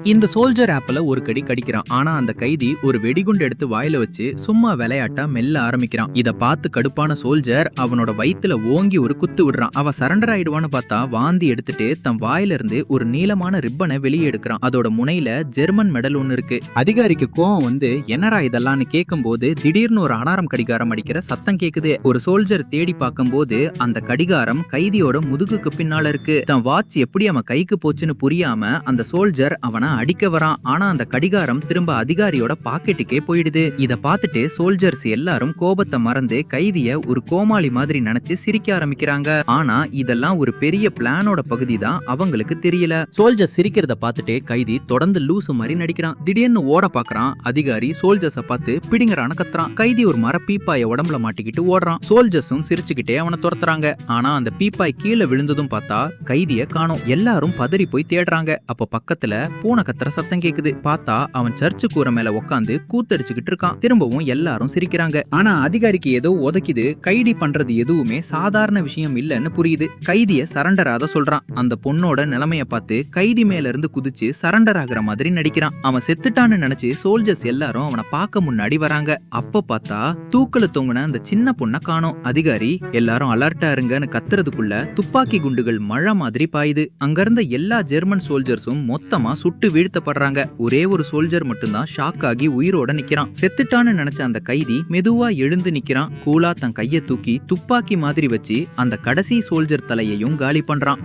இந்த சோல்ஜர் ஆப்ல ஒரு கடி கடிக்கிறான். ஆனா அந்த கைதி ஒரு வெடிகுண்டு எடுத்து வாயில வச்சு சும்மா விளையாட்டா மெல்ல ஆரம்பிக்கிறான். இத பார்த்து கடுப்பான சோல்ஜர் அவனோட வயித்துல ஓங்கி ஒரு குத்து விடுறான். அவன் சரண்டர் ஆயிடுவான்னு பார்த்தா வாந்தி எடுத்துட்டு தன் வாயில இருந்து ஒரு நீளமான ரிப்பனை வெளியே எடுக்கிறான். அதோட முனையில ஜெர்மன் மெடல் ஒன்னு இருக்கு. அதிகாரிக்கு கோவம் வந்து என்னடா இதெல்லாம்னு கேட்கும் போது திடீர்னு ஒரு அலாரம் கடிகாரம் அடிக்கிற சத்தம் கேக்குது. ஒரு சோல்ஜர் தேடி பார்க்கும் போது அந்த கடிகாரம் கைதியோட முதுகுக்கு பின்னால இருக்கு. தன் வாட்ச் எப்படி அவன் கைக்கு போச்சுன்னு புரியாம அந்த சோல்ஜர் அவனை அடிக்க வரான். ஆனா அந்த கடிகாரம் திரும்ப அதிகாரியோட பாக்கெட்டுக்கே போயிடுது. இத பார்த்துட்டு சோல்ஜர்ஸ் எல்லாரும் கோபத்தை மறந்து கைதிய ஒரு கோமாளி மாதிரி நினைச்சு சிரிக்க ஆரம்பிக்கிறாங்க. ஆனா இதெல்லாம் ஒரு பெரிய பிளானோட பகுதி தான் அவங்களுக்கு தெரியல. சோல்ஜர் சிரிக்கிறத பார்த்துட்டு கைதி தொடர்ந்து லூசு மாதிரி நடிக்கிறான். திடீர்னு ஓட பாக்குறான். அதிகாரி சோல்ஜர்ஸ பார்த்து பிடிங்கறான கத்துறான். கைதி ஒரு மர பீப்பாய உடம்புல மாட்டிக்கிட்டு ஓடுறான். சோல்ஜர்ஸும் சிரிச்சுக்கிட்டே அவனை துரத்துறாங்க. ஆனா அந்த பீப்பாய் கீழே விழுந்ததும் பார்த்தா கைதிய காணோம். எல்லாரும் பதறி போய் தேடுறாங்க. அப்ப பக்கத்துல பூனை கத்துற சத்தம் கேக்குது. பார்த்தா அவன் சர்ச்சு கூரை மேல உட்காந்து கூத்தடிச்சுக்கிட்டு இருக்கான். திரும்பவும் எல்லாரும் சிரிக்கிறாங்க. ஆனா அதிகாரிக்கு ஏதோ உதைக்குது. கைதி பண்றது எதுவுமே சாதாரண விஷயம் இல்லன்னு புரியுது. கைதிய சரண்டர் ஆக சொல்றான். அந்த பொண்ணோட நிலைமைய பார்த்து கைதி மேல இருந்து குதிச்சு சரண்டர் ஆகுற மாதிரி நடிக்கிறான். அவன் செத்துட்டான்னு நினைச்சு சோல்ஜர்ஸ் எல்லாரும் அவனை பார்க்க முன்னாடி வராங்க. அப்ப பார்த்தா தூக்கல தொங்குன அந்த சின்ன பொண்ணை காணோம். அதிகாரி எல்லாரும் அலர்ட்டா இருங்கன்னு கத்துறதுக்குள்ள துப்பாக்கி குண்டுகள் மழை மாதிரி பாயுது. அங்க இருந்த எல்லா ஜெர்மன் சோல்ஜர்ஸும் மொத்தமா சுட்டு வீழ்த்தப்படுறாங்க. ஒரே ஒரு சோல்ஜர் மட்டும்தான் ஷாக் ஆகி உயிரோட நிக்கிறான். செத்துட்டான்னு நினைச்ச அந்த கைதி மெதுவா எழுந்து நிக்கிறான். கூலா தன் கையை தூக்கி துப்பாக்கி மாதிரி வச்சு அந்த கடைசி சோல்ஜர் தலையையும் காலி பண்றான்.